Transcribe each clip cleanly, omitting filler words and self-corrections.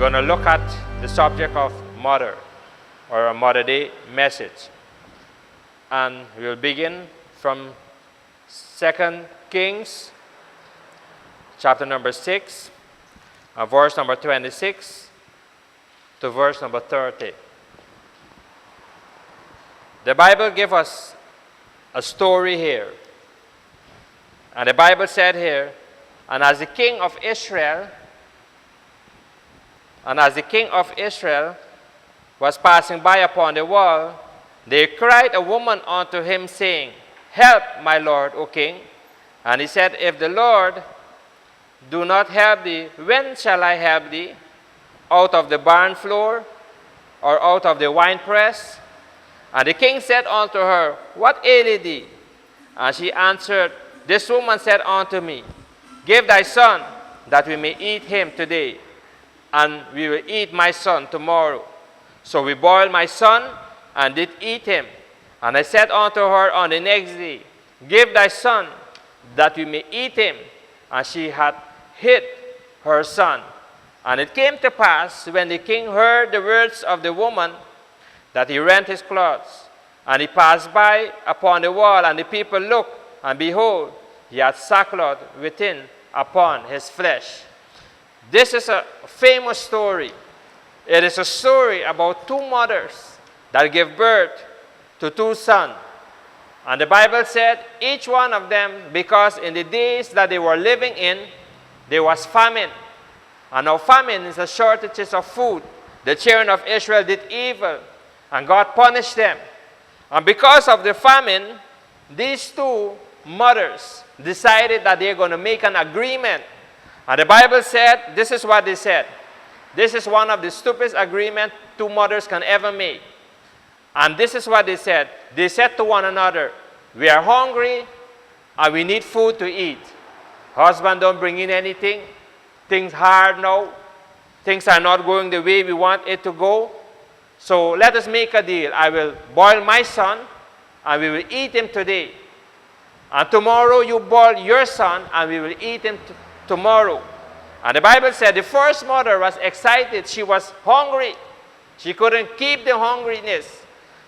going to look at the subject of mother, or a Mother Day message. And we'll begin from 2 Kings, chapter number 6, verse number 26 to verse number 30. The Bible gives us a story here. And the Bible said here, and as the king of Israel was passing by upon the wall, there cried a woman unto him, saying, Help, my lord, O king. And he said, If the Lord do not help thee, when shall I help thee? Out of the barn floor, or out of the winepress? And the king said unto her, What aileth thee? And she answered, This woman said unto me, Give thy son, that we may eat him today, and we will eat my son tomorrow. So we boiled my son, and did eat him. And I said unto her on the next day, Give thy son, that we may eat him. And she had hid her son. And it came to pass, when the king heard the words of the woman, that he rent his clothes. And he passed by upon the wall, and the people looked, and behold, he had sackcloth within upon his flesh. This is a famous story. It is a story about two mothers that give birth to two sons. And the Bible said, each one of them, because in the days that they were living in, there was famine. And now famine is a shortage of food. The children of Israel did evil, and God punished them. And because of the famine, these two mothers decided that they're going to make an agreement. And the Bible said, this is what they said. This is one of the stupidest agreements two mothers can ever make. And this is what they said. They said to one another, We are hungry and we need food to eat. Husband don't bring in anything. Things hard now. Things are not going the way we want it to go. So let us make a deal. I will boil my son and we will eat him today. And tomorrow you boil your son and we will eat him tomorrow. And the Bible said the first mother was excited. She was hungry. She couldn't keep the hungriness.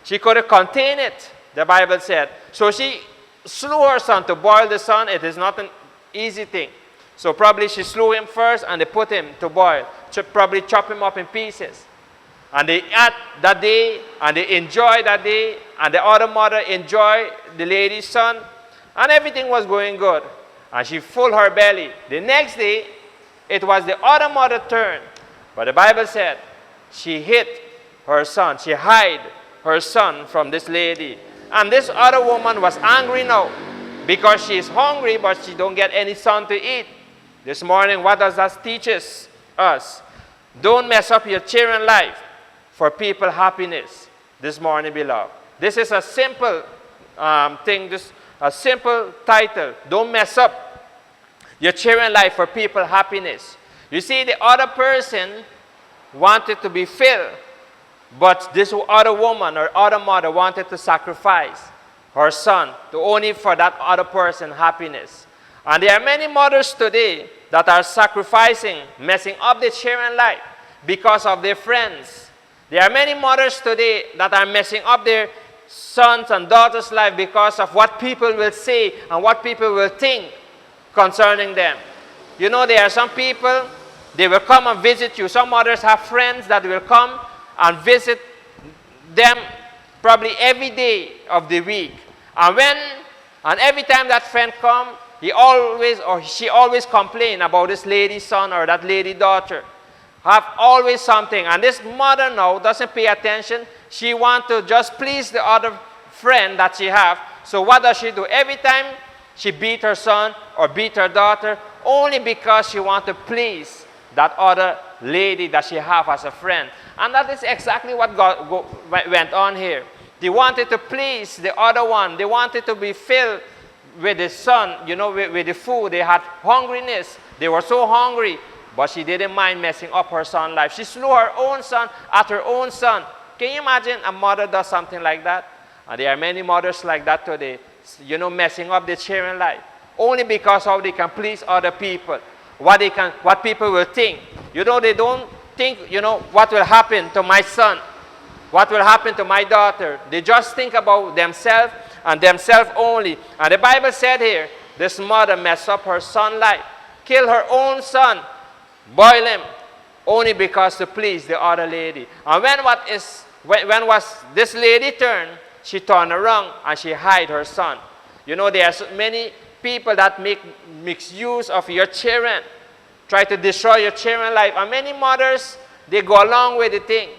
She couldn't contain it, the Bible said. So she slew her son to boil the son. It is not an easy thing. So probably she slew him first and they put him to boil. Probably chop him up in pieces. And they ate that day and they enjoyed that day. And the other mother enjoyed the lady's son. And everything was going good. And she full her belly. The next day, it was the other mother's turn. But the Bible said she hid her son. She hid her son from this lady. And this other woman was angry now because she is hungry but she don't get any son to eat. This morning, what does that teach us? Don't mess up your children's life for people's happiness this morning, beloved. This is a simple thing, a simple title. Don't mess up your children's life for people's happiness. You see, the other person wanted to be filled, but this other woman or other mother wanted to sacrifice her son to only for that other person's happiness. And there are many mothers today that are sacrificing, messing up their children's life because of their friends. There are many mothers today that are messing up their sons and daughters' life because of what people will say and what people will think concerning them. You know, there are some people, they will come and visit you. Some mothers have friends that will come and visit them probably every day of the week. And every time that friend comes, he always or she always complain about this lady's son or that lady daughter. Have always something. And this mother now doesn't pay attention. She wants to just please the other friend that she have. So what does she do? Every time she beat her son or beat her daughter only because she wants to please that other lady that she have as a friend. And that is exactly what went on here. They wanted to please the other one. They wanted to be filled with the son, you know, with the food. They had hungriness. They were so hungry. But she didn't mind messing up her son's life. She slew her own son at her own son. Can you imagine a mother does something like that? And there are many mothers like that today, you know, messing up their children's life. Only because how they can please other people. What people will think. You know, they don't think, what will happen to my son? What will happen to my daughter? They just think about themselves and themselves only. And the Bible said here, this mother messed up her son's life, killed her own son, boiled him, only because to please the other lady. And when was this lady turn, she turned around and she hid her son. There are so many people that makes use of your children, try to destroy your children's life. And many mothers, they go along with the thing.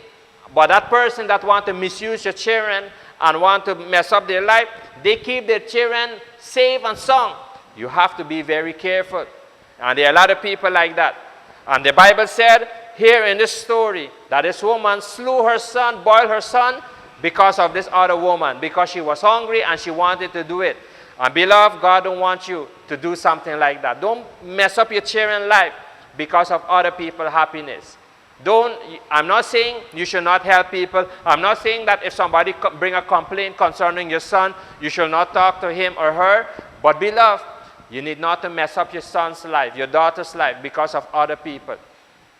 But that person that want to misuse your children and want to mess up their life, they keep their children safe and sound. You have to be very careful. And there are a lot of people like that. And the Bible said here in this story that this woman slew her son, boiled her son, because of this other woman, because she was hungry and she wanted to do it. And beloved, God don't want you to do something like that. Don't mess up your children's life because of other people's happiness. I'm not saying you should not help people. I'm not saying that if somebody bring a complaint concerning your son, you should not talk to him or her. But beloved, you need not to mess up your son's life, your daughter's life, because of other people.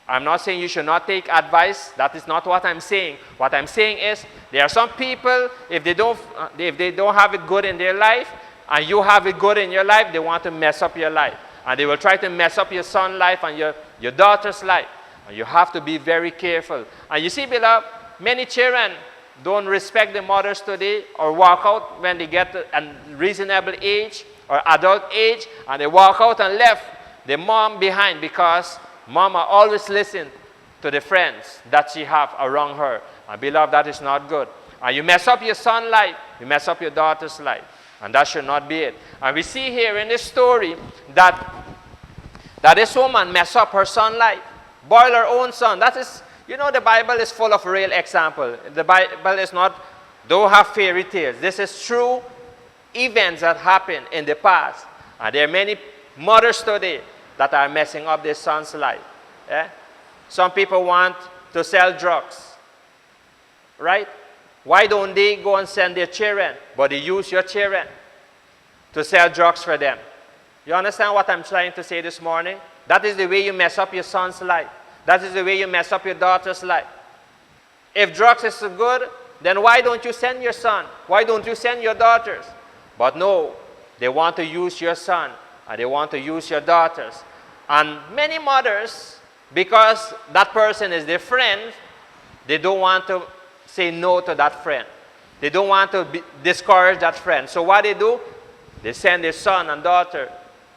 I'm not saying you should not take advice. That is not what I'm saying. What I'm saying is there are some people, if they don't have it good in their life, and you have it good in your life, they want to mess up your life. And they will try to mess up your son's life and your daughter's life. And you have to be very careful. And you see, beloved, many children don't respect the mothers today or walk out when they get to a reasonable age or adult age, and they walk out and left the mom behind because mama always listens to the friends that she have around her. And beloved, that is not good. And you mess up your son's life, you mess up your daughter's life. And that should not be it. And we see here in this story that this woman messed up her son's life, boiled her own son. That is, the Bible is full of real examples. The Bible don't have fairy tales. This is true events that happened in the past. And there are many mothers today that are messing up their son's life. Some people want to sell drugs, right? Why don't they go and send their children, but they use your children to sell drugs for them? You understand what I'm trying to say this morning? That is the way you mess up your son's life. That is the way you mess up your daughter's life. If drugs is so good, then why don't you send your son? Why don't you send your daughters? But no, they want to use your son and they want to use your daughters. And many mothers, because that person is their friend, they don't want to say no to that friend. They don't want to discourage that friend. So what they do, they send their son and daughter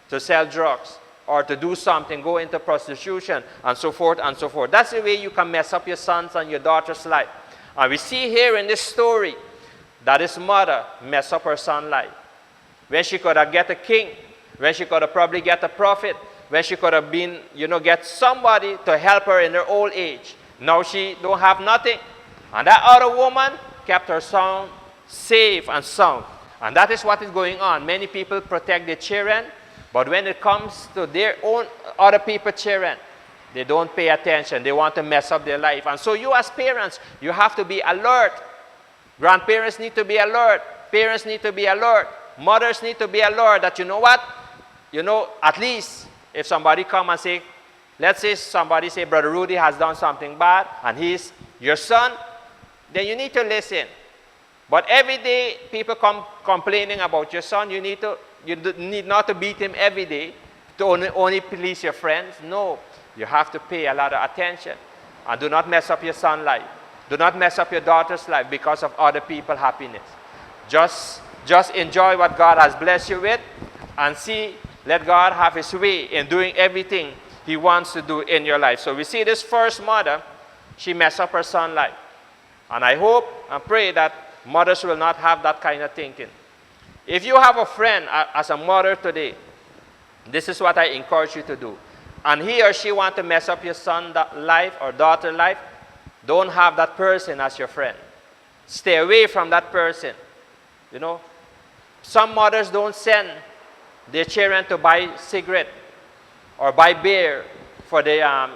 to sell drugs or to do something, go into prostitution, and so forth and so forth. That's the way you can mess up your son's and your daughter's life. And we see here in this story that his mother messed up her son's life. When she could have get a king, when she could have probably get a prophet, when she could have been, get somebody to help her in her old age. Now she don't have nothing. And that other woman kept her son safe and sound. And that is what is going on. Many people protect their children, but when it comes to their own other people's children, they don't pay attention. They want to mess up their life. And so you as parents, you have to be alert. Grandparents need to be alert. Parents need to be alert. Mothers need to be alert that at least if somebody come and say, let's say somebody say, Brother Rudy has done something bad and he's your son, then you need to listen. But every day people come complaining about your son, you need not to beat him every day to only please your friends. No, you have to pay a lot of attention. And do not mess up your son's life. Do not mess up your daughter's life because of other people's happiness. Just enjoy what God has blessed you with and let God have his way in doing everything he wants to do in your life. So we see this first mother, she messed up her son's life. And I hope and pray that mothers will not have that kind of thinking. If you have a friend as a mother today, this is what I encourage you to do. And he or she want to mess up your son's life or daughter's life, don't have that person as your friend. Stay away from that person. Some mothers don't send their children to buy cigarette or buy beer for their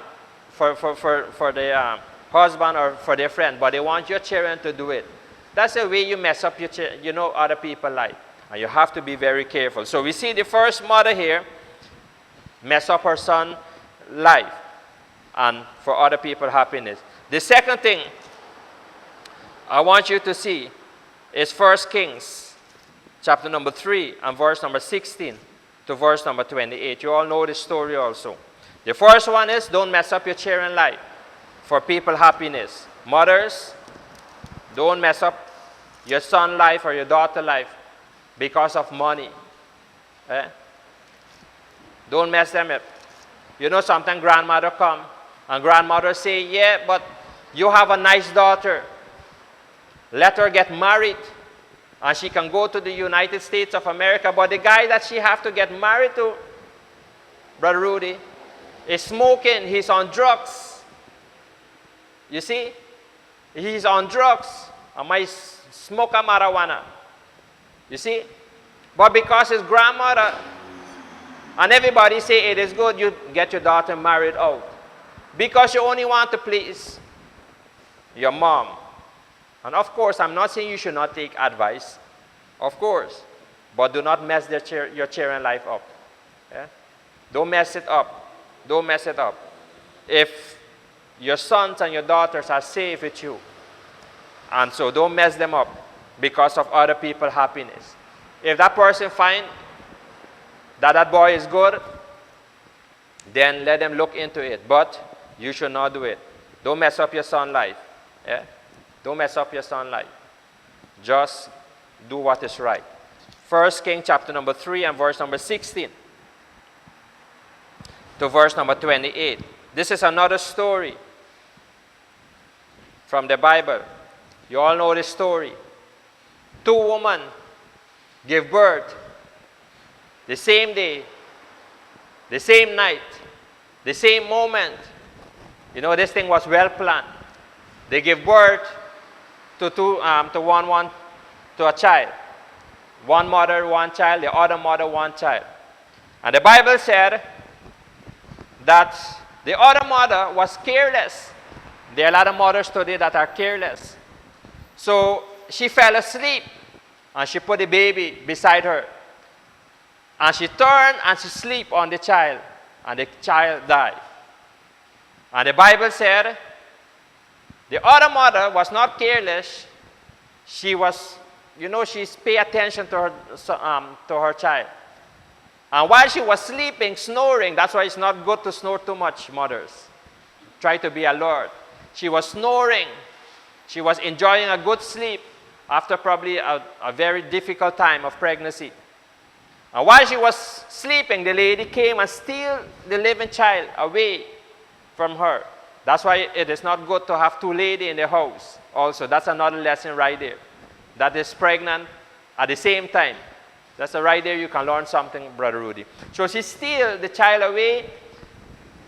husband or for their friend, but they want your children to do it. That's the way you mess up your other people's life. And you have to be very careful. So we see the first mother here mess up her son's life. and for other people's happiness. The second thing I want you to see is 1 Kings chapter number 3 and verse number 16 to verse number 28. You all know this story also. The first one is, don't mess up your children's life for people's happiness. Mothers, don't mess up your son's life or your daughter's life because of money. Don't mess them up. You know, sometimes grandmother come and grandmother say, yeah, but you have a nice daughter. Let her get married and she can go to the United States of America. But the guy that she have to get married to, Brother Rudy, is smoking. He's on drugs. You see? He's on drugs. And might smoke a marijuana. You see? But because his grandmother and everybody say it is good, you get your daughter married out. Because you only want to please your mom. And of course, I'm not saying you should not take advice. Of course. But do not mess your children's life up. Yeah? Don't mess it up. Don't mess it up. If your sons and your daughters are safe with you, and so don't mess them up because of other people's happiness. If that person finds that boy is good, then let them look into it. But you should not do it. Don't mess up your son's life. Yeah? Don't mess up your son's life. Just do what is right. 1 Kings chapter number 3 and verse number 16 to verse number 28. This is another story from the Bible. You all know this story. 2 women gave birth the same day, the same night, the same moment. You know, this thing was well planned. They gave birth to a child. One mother, one child, the other mother, one child. And the Bible said that the other mother was careless. There are a lot of mothers today that are careless. So she fell asleep and she put the baby beside her. And she turned and she slept on the child. And the child died. And the Bible said the other mother was not careless. She was, you know, she's pay attention to her child. And while she was sleeping, snoring, that's why it's not good to snore too much, mothers. Try to be alert. She was snoring. She was enjoying a good sleep after probably a very difficult time of pregnancy. And while she was sleeping, the lady came and steal the living child away from her. That's why it is not good to have 2 ladies in the house. Also, that's another lesson right there. That is pregnant at the same time. That's right there you can learn something, Brother Rudy. So she steal the child away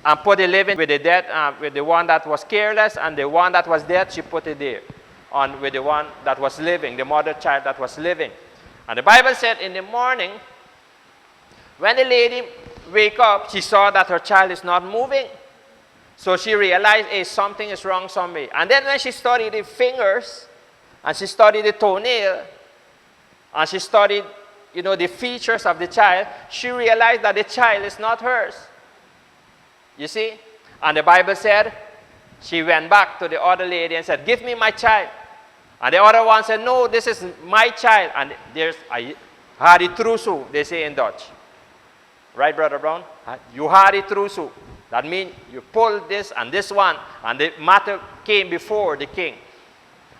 and put the living with the dead, with the one that was careless, and the one that was dead, she put it there, on with the one that was living, the mother child that was living. And the Bible said in the morning, when the lady wake up, she saw that her child is not moving. So she realized, hey, something is wrong somewhere. And then when she studied the fingers, and she studied the toenail, and she studied, you know, the features of the child, she realized that the child is not hers. You see? And the Bible said, she went back to the other lady and said, give me my child. And the other one said, no, this is my child. And there's a hari trusu, they say in Dutch. Right, Brother Brown? You hari trusu. That means you pull this and this one. And the matter came before the king.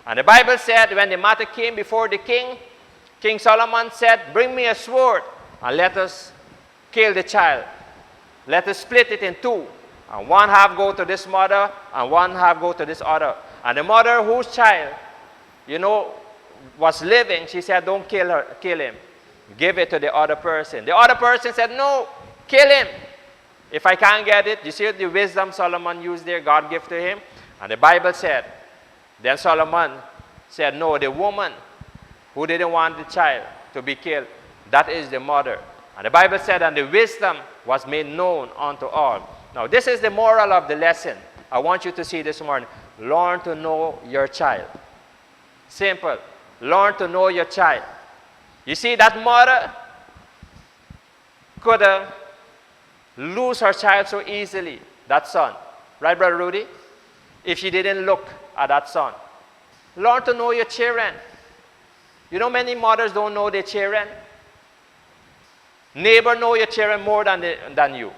And the Bible said, when the matter came before the king, King Solomon said, bring me a sword and let us kill the child. Let us split it in 2. And one half go to this mother and one half go to this other. And the mother whose child, you know, was living, she said, don't kill him. Give it to the other person. The other person said, no, kill him. If I can't get it, you see the wisdom Solomon used there, God gave to him. And the Bible said, then Solomon said, no, the woman who didn't want the child to be killed, that is the mother. And the Bible said, and the wisdom was made known unto all. Now, this is the moral of the lesson. I want you to see this morning. Learn to know your child. Simple. Learn to know your child. You see, that mother could lose her child so easily, that son. Right, Brother Rudy? If she didn't look at that son. Learn to know your children. You know many mothers don't know their children. Neighbor know your children more than you.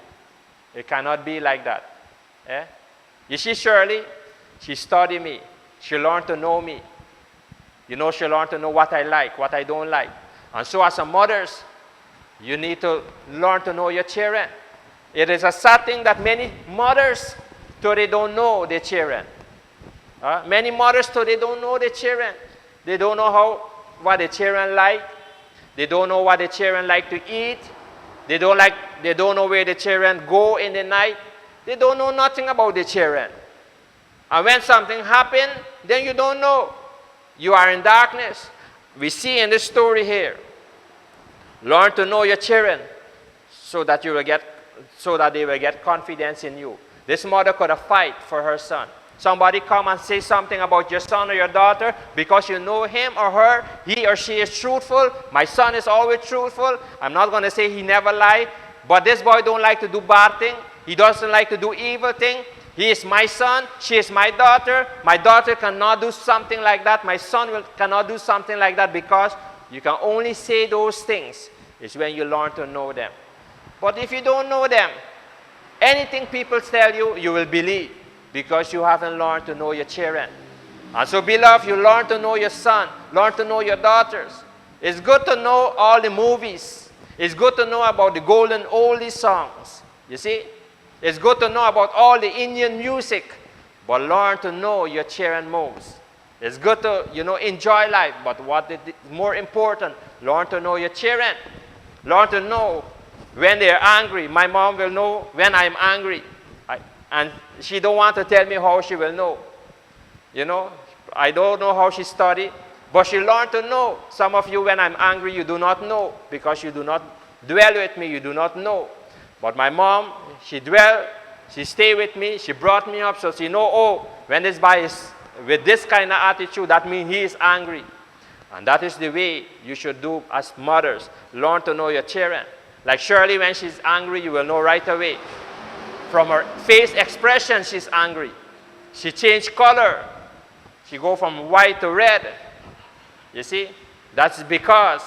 It cannot be like that. Eh? You see Shirley? She studied me. She learned to know me. You know, she learned to know what I like, what I don't like. And so as a mothers, you need to learn to know your children. It is a sad thing that many mothers today don't know their children. Many mothers today don't know their children. They don't know what their children like. They don't know what their children like to eat. They don't know where the children go in the night. They don't know nothing about the children. And when something happens, then you don't know. You are in darkness. We see in this story here. Learn to know your children so that they will get confidence in you. This mother could have fight for her son. Somebody come and say something about your son or your daughter because you know him or her, he or she is truthful. My son is always truthful. I'm not going to say he never lied, but this boy don't like to do bad thing. He doesn't like to do evil thing. He is my son. She is my daughter. My daughter cannot do something like that. My son cannot do something like that, because you can only say those things is when you learn to know them. But if you don't know them, anything people tell you, you will believe, because you haven't learned to know your children. And so, beloved, you learn to know your son, learn to know your daughters. It's good to know all the movies. It's good to know about the golden oldie songs. You see? It's good to know about all the Indian music, but learn to know your children most. It's good to, enjoy life, but what is more important, learn to know your children. Learn to know when they're angry. My mom will know when I'm angry. And she don't want to tell me how she will know. I don't know how she studied, but she learned to know. Some of you, when I'm angry, you do not know, because you do not dwell with me, you do not know. But my mom, she stayed with me, she brought me up, so she know, when this boy is with this kind of attitude, that means he is angry. And that is the way you should do as mothers. Learn to know your children. Like Shirley, when she's angry, you will know right away. From her face expression, she's angry. She changed color. She go from white to red. You see? That's because,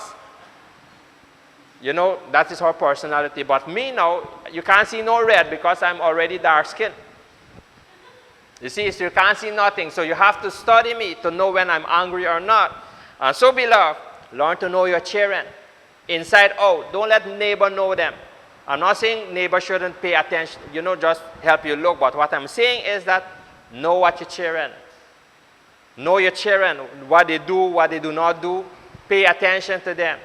that is her personality. But me now, you can't see no red because I'm already dark skinned. You see, so you can't see nothing. So you have to study me to know when I'm angry or not. And so, beloved, learn to know your children. Inside out. Don't let neighbor know them. I'm not saying neighbor shouldn't pay attention, just help you look. But what I'm saying is that know what your children. Know your children, what they do, what they do not do. Pay attention to them.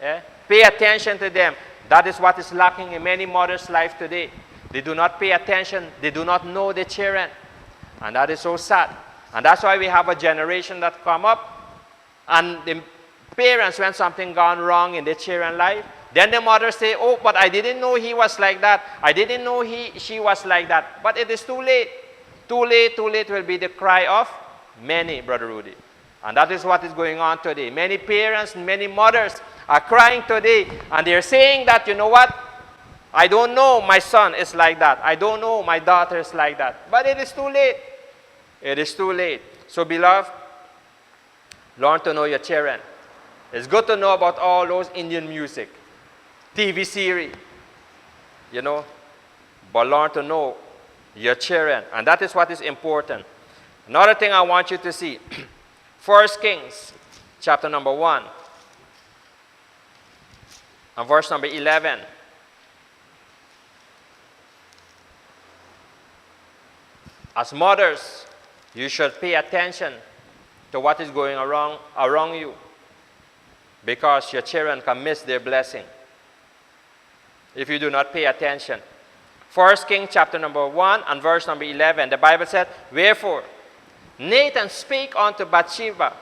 Yeah? Pay attention to them. That is what is lacking in many mothers' life today. They do not pay attention. They do not know their children. And that is so sad. And that's why we have a generation that come up, and the parents, when something gone wrong in their children's life, then the mother say, but I didn't know he was like that. I didn't know she was like that. But it is too late. Too late will be the cry of many, Brother Rudy. And that is what is going on today. Many parents, many mothers are crying today, and they're saying that, you know what? I don't know my son is like that. I don't know my daughter is like that. But it is too late. It is too late. So, beloved, learn to know your children. It's good to know about all those Indian music, TV series, but learn to know your children. And that is what is important. Another thing I want you to see, 1 Kings, chapter number 1, and verse number 11. As mothers, you should pay attention to what is going around you, because your children can miss their blessing if you do not pay attention. 1 Kings chapter number 1 and verse number 11, the Bible said, "Wherefore Nathan spake unto Bathsheba,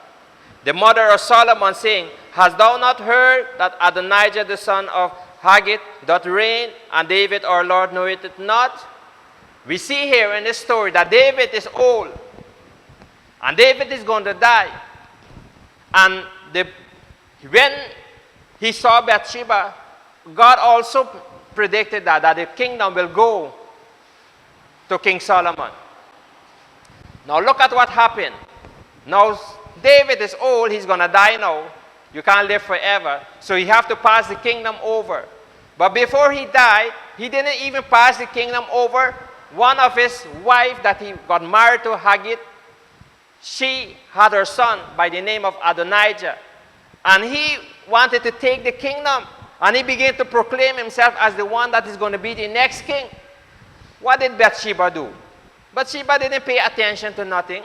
the mother of Solomon, saying, Hast thou not heard that Adonijah the son of Haggith doth reign, and David our Lord knoweth it not?" We see here in this story that David is old, and David is going to die. And when he saw Bathsheba, God also predicted that the kingdom will go to King Solomon. Now look at what happened. Now David is old, he's going to die now. You can't live forever. So he have to pass the kingdom over. But before he died, he didn't even pass the kingdom over. One of his wife that he got married to, Haggith, she had her son by the name of Adonijah. And he wanted to take the kingdom. And he began to proclaim himself as the one that is going to be the next king. What did Bathsheba do? Bathsheba didn't pay attention to nothing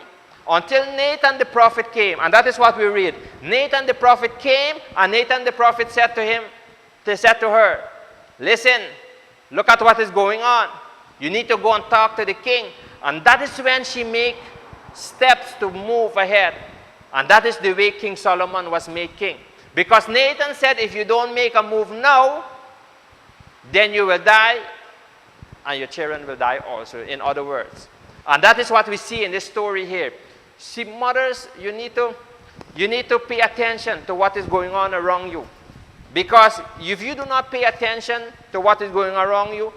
until Nathan the prophet came. And that is what we read. Nathan the prophet came, and Nathan the prophet said to her, listen, look at what is going on. You need to go and talk to the king. And that is when she made steps to move ahead. And that is the way King Solomon was made king. Because Nathan said, if you don't make a move now, then you will die, and your children will die also, in other words. And that is what we see in this story here. See, mothers, you need to pay attention to what is going on around you. Because if you do not pay attention to what is going around you,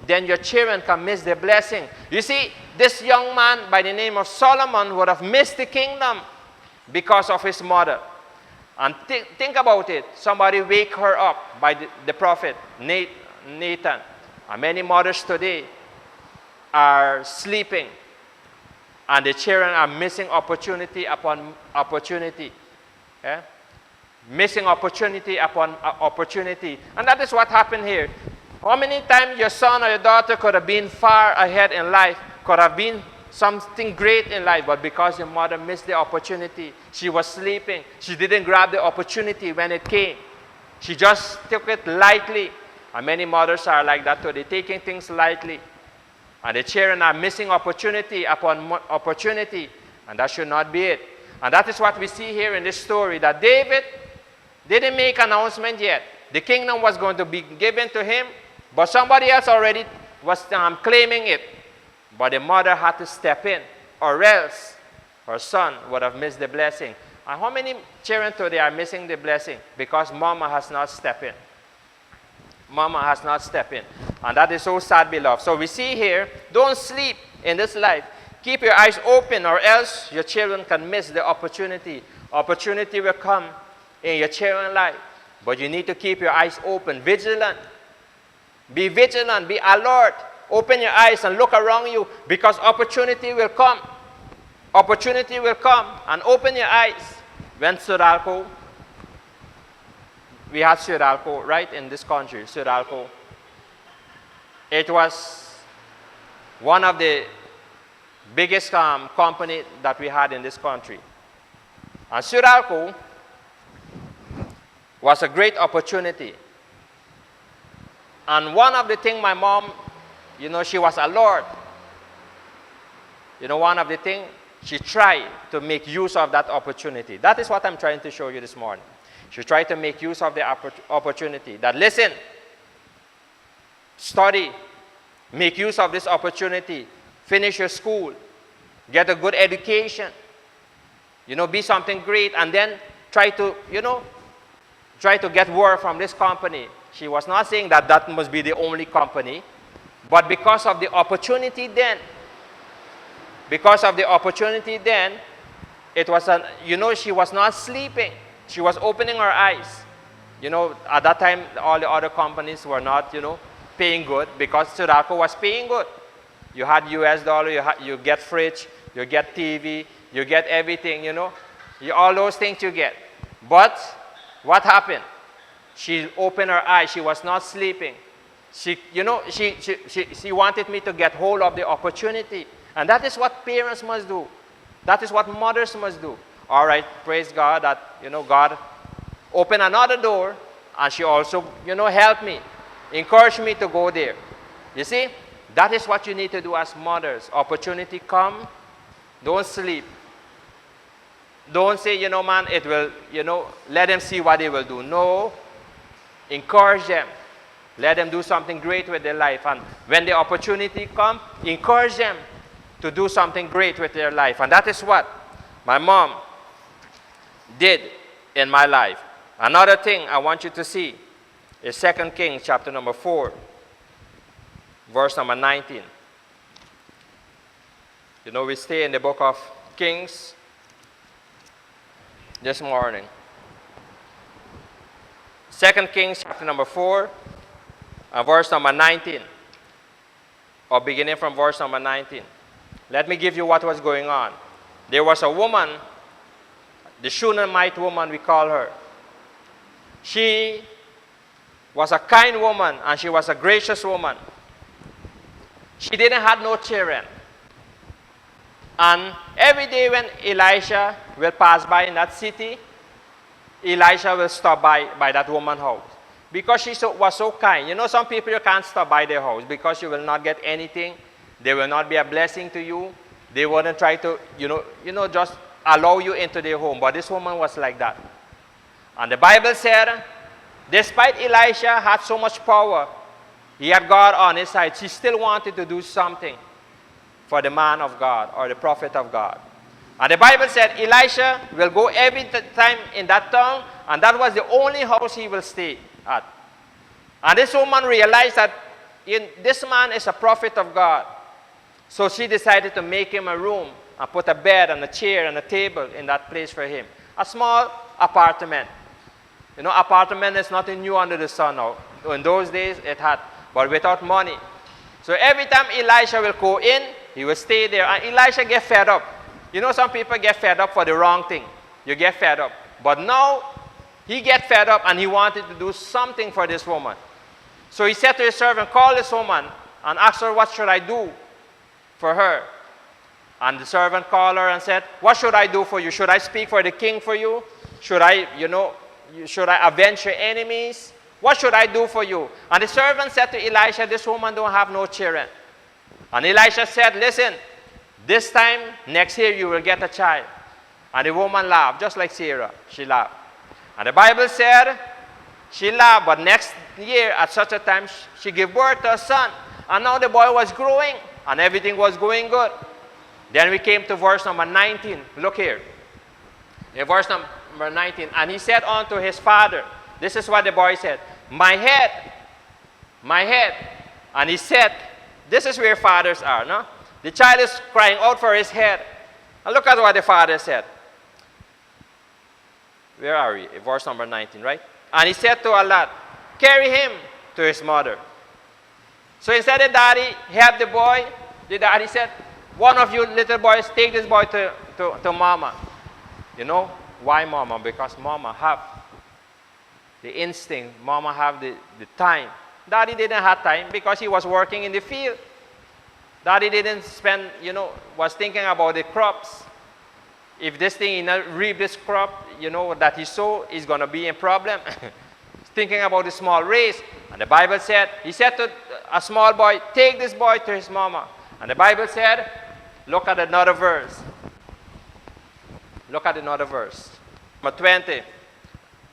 then your children can miss the blessing. You see, this young man by the name of Solomon would have missed the kingdom because of his mother. And think about it. Somebody wake her up by the prophet Nathan. And many mothers today are sleeping, and the children are missing opportunity upon opportunity. Yeah? Missing opportunity upon opportunity. And that is what happened here. How many times your son or your daughter could have been far ahead in life, could have been something great in life, but because your mother missed the opportunity, she was sleeping, she didn't grab the opportunity when it came. She just took it lightly. And many mothers are like that too. They're taking things lightly. And the children are missing opportunity upon opportunity. And that should not be it. And that is what we see here in this story, that David didn't make an announcement yet. The kingdom was going to be given to him, but somebody else already was claiming it. But the mother had to step in, or else her son would have missed the blessing. And how many children today are missing the blessing? Because mama has not stepped in. Mama has not stepped in. And that is so sad, beloved. So we see here, don't sleep in this life. Keep your eyes open, or else your children can miss the opportunity. Opportunity will come in your children's life. But you need to keep your eyes open, vigilant. Be vigilant, be alert. Open your eyes and look around you, because opportunity will come. Opportunity will come, and open your eyes. When Suralco, we had Suralco right in this country, Suralco. It was one of the biggest company that we had in this country. And Suralco was a great opportunity. And one of the things my mom, she was alert. One of the things, she tried to make use of that opportunity. That is what I'm trying to show you this morning. She tried to make use of the opportunity. That listen, study, make use of this opportunity, finish your school, get a good education, be something great, and then try to get work from this company. She was not saying that that must be the only company, but because of the opportunity then, it was she was not sleeping. She was opening her eyes. At that time, all the other companies were not, paying good, because Suralco was paying good. You had US dollar, you get fridge, you get TV, you get everything, all those things you get. But what happened? She opened her eyes. She was not sleeping. She wanted me to get hold of the opportunity. And that is what parents must do. That is what mothers must do. All right, praise God that, God opened another door, and she also, helped me, encouraged me to go there. You see, that is what you need to do as mothers. Opportunity come, don't sleep. Don't say, man, it will, let them see what they will do. No, encourage them. Let them do something great with their life. And when the opportunity comes, encourage them to do something great with their life. And that is what my mom did in my life. Another thing I want you to see is 2 Kings chapter number 4, verse number 19. You know, we stay in the book of Kings this morning. 2 Kings chapter number 4 and verse number 19. Or beginning from verse number 19. Let me give you what was going on. There was a woman, the Shunammite woman we call her. She was a kind woman and she was a gracious woman. She didn't have no children. And every day when Elisha will pass by in that city, Elisha will stop by that woman's house. Because she was so kind. You know, some people you can't stop by their house because you will not get anything. They will not be a blessing to you. They wouldn't try to, just allow you into their home. But this woman was like that. And the Bible said, despite Elisha had so much power, he had God on his side, she still wanted to do something for the man of God or the prophet of God. And the Bible said Elisha will go every time in that town, and that was the only house he will stay at. And this woman realized that this man is a prophet of God. So she decided to make him a room and put a bed and a chair and a table in that place for him. A small apartment. You know, apartment is nothing new under the sun now. In those days it had, but without money. So every time Elisha will go in, he will stay there. And Elisha get fed up. You know, some people get fed up for the wrong thing. You get fed up. But now, he get fed up and he wanted to do something for this woman. So he said to his servant, call this woman and ask her, what should I do for her? And the servant called her and said, what should I do for you? Should I speak for the king for you? Should I avenge your enemies? What should I do for you? And the servant said to Elisha, this woman don't have no children. And Elisha said, listen, this time, next year, you will get a child. And the woman laughed, just like Sarah. She laughed. And the Bible said, she laughed, but next year, at such a time, she gave birth to a son. And now the boy was growing, and everything was going good. Then we came to verse number 19. Look here. In verse number 19, and he said unto his father, this is what the boy said, my head. And he said, this is where fathers are, no? The child is crying out for his head. And look at what the father said. Where are we? Verse number 19, right? And he said to a lad, carry him to his mother. So instead of daddy help the boy, the daddy said, one of you little boys, take this boy to mama. You know why mama? Because mama have the instinct. Mama have the time. Daddy didn't have time because he was working in the field. Daddy didn't spend, was thinking about the crops. If this thing, reap this crop, that he sow is going to be a problem. He's thinking about the small race. And the Bible said, he said to a small boy, take this boy to his mama. And the Bible said, look at another verse. Look at another verse. Number 20.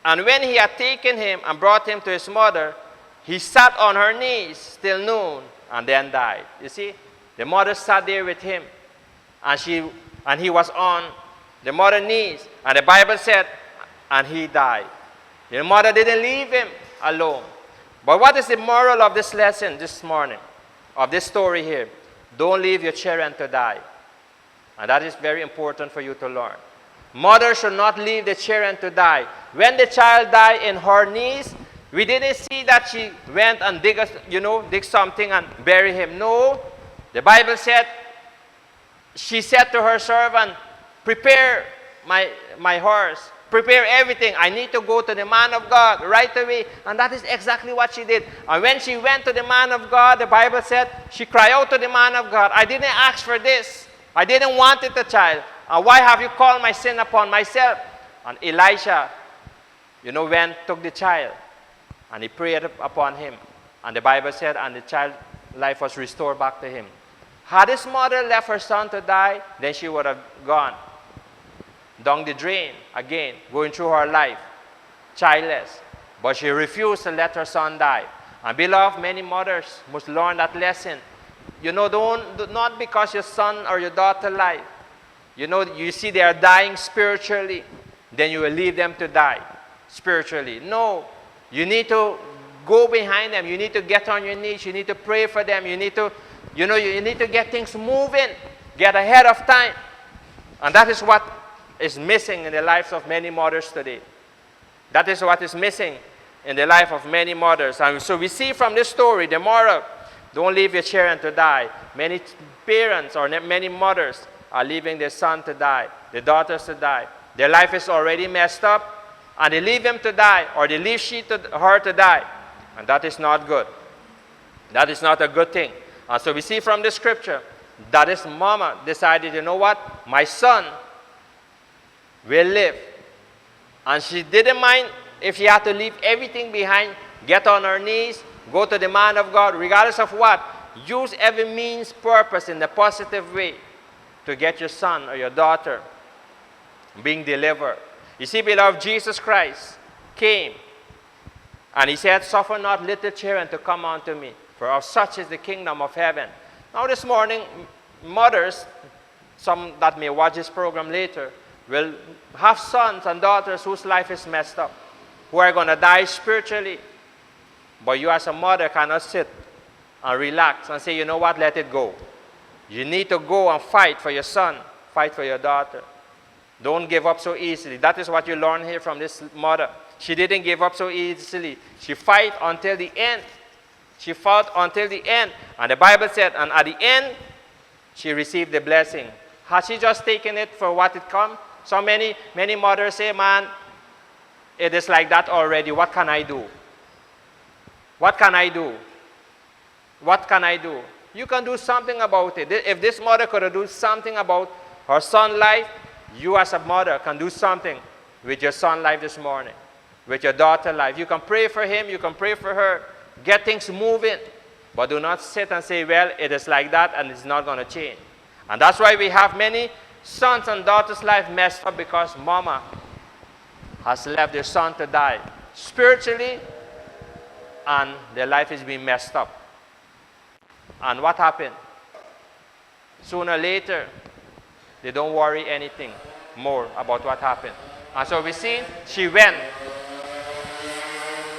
And when he had taken him and brought him to his mother, he sat on her knees till noon and then died. You see? The mother sat there with him, and he was on the mother's knees. And the Bible said, and he died. The mother didn't leave him alone. But what is the moral of this lesson this morning, of this story here? Don't leave your children to die. And that is very important for you to learn. Mother should not leave the children to die. When the child died in her knees, we didn't see that she went and dig something and bury him. No. The Bible said, she said to her servant, prepare my horse, prepare everything. I need to go to the man of God right away. And that is exactly what she did. And when she went to the man of God, the Bible said, she cried out to the man of God, I didn't ask for this. I didn't want it, the child. And why have you called my sin upon myself? And Elisha, took the child. And he prayed upon him. And the Bible said, and the child's life was restored back to him. Had his mother left her son to die, then she would have gone down the drain again, going through her life, childless. But she refused to let her son die. And beloved, many mothers must learn that lesson. Not because your son or your daughter lied. You see they are dying spiritually, then you will leave them to die spiritually. No, you need to go behind them. You need to get on your knees. You need to pray for them. You need to get things moving. get ahead of time. And that is what is missing in the lives of many mothers today. That is what is missing in the life of many mothers. And so we see from this story the moral: don't leave your children to die. Many parents or many mothers are leaving their son to die, their daughters to die. Their life is already messed up, and they leave him to die, or they leave her to die. And that is not good. That is not a good thing. And so we see from the scripture that this mama decided, you know what? My son will live. And she didn't mind if she had to leave everything behind, get on her knees, go to the man of God, regardless of what. Use every means, purpose in a positive way to get your son or your daughter being delivered. You see, beloved, Jesus Christ came and he said, suffer not little children to come unto me, for of such is the kingdom of heaven. Now this morning, mothers, some that may watch this program later, will have sons and daughters whose life is messed up, who are going to die spiritually. But you as a mother cannot sit and relax and say, you know what, let it go. You need to go and fight for your son, fight for your daughter. Don't give up so easily. That is what you learn here from this mother. She didn't give up so easily. She fought until the end. She fought until the end. And the Bible said, and at the end, she received the blessing. Has she just taken it for what it comes? So many mothers say, man, it is like that already. What can I do? What can I do? What can I do? You can do something about it. If this mother could do something about her son's life, you as a mother can do something with your son's life this morning, with your daughter's life. You can pray for him, you can pray for her, get things moving, but do not sit and say, well, it is like that and it's not going to change. And that's why we have many sons and daughters' life messed up, because mama has left their son to die spiritually and their life is being messed up. And what happened? Sooner or later, they don't worry anything more about what happened. And so we see she went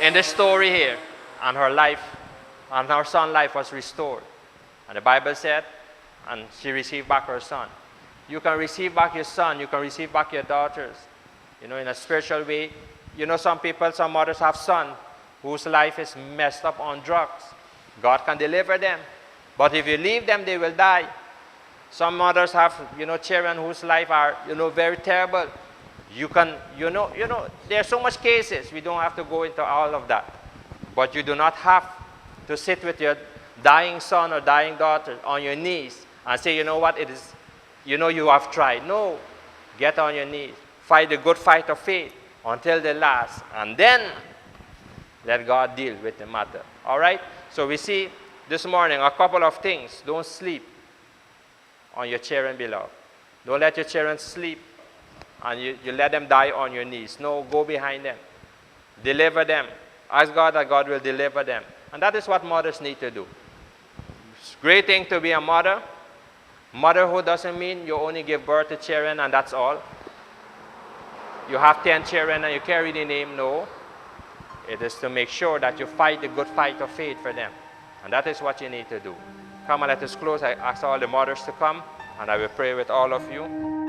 in the story here, and her life, and her son's life was restored. And the Bible said, and she received back her son. You can receive back your son, you can receive back your daughters, in a spiritual way. Some people, some mothers have sons whose life is messed up on drugs. God can deliver them. But if you leave them, they will die. Some mothers have, children whose life are, very terrible. You can, there are so much cases. We don't have to go into all of that. But you do not have to sit with your dying son or dying daughter on your knees and say, you know what, it is, you have tried. No, get on your knees. Fight the good fight of faith until the last. And then let God deal with the matter. All right? So we see this morning a couple of things. Don't sleep on your children, beloved. Don't let your children sleep and you let them die on your knees. No, go behind them. Deliver them. Ask God that God will deliver them. And that is what mothers need to do. It's a great thing to be a mother. Motherhood doesn't mean you only give birth to children and that's all. You have 10 children and you carry the name. No. It is to make sure that you fight the good fight of faith for them. And that is what you need to do. Come and let us close. I ask all the mothers to come, and I will pray with all of you.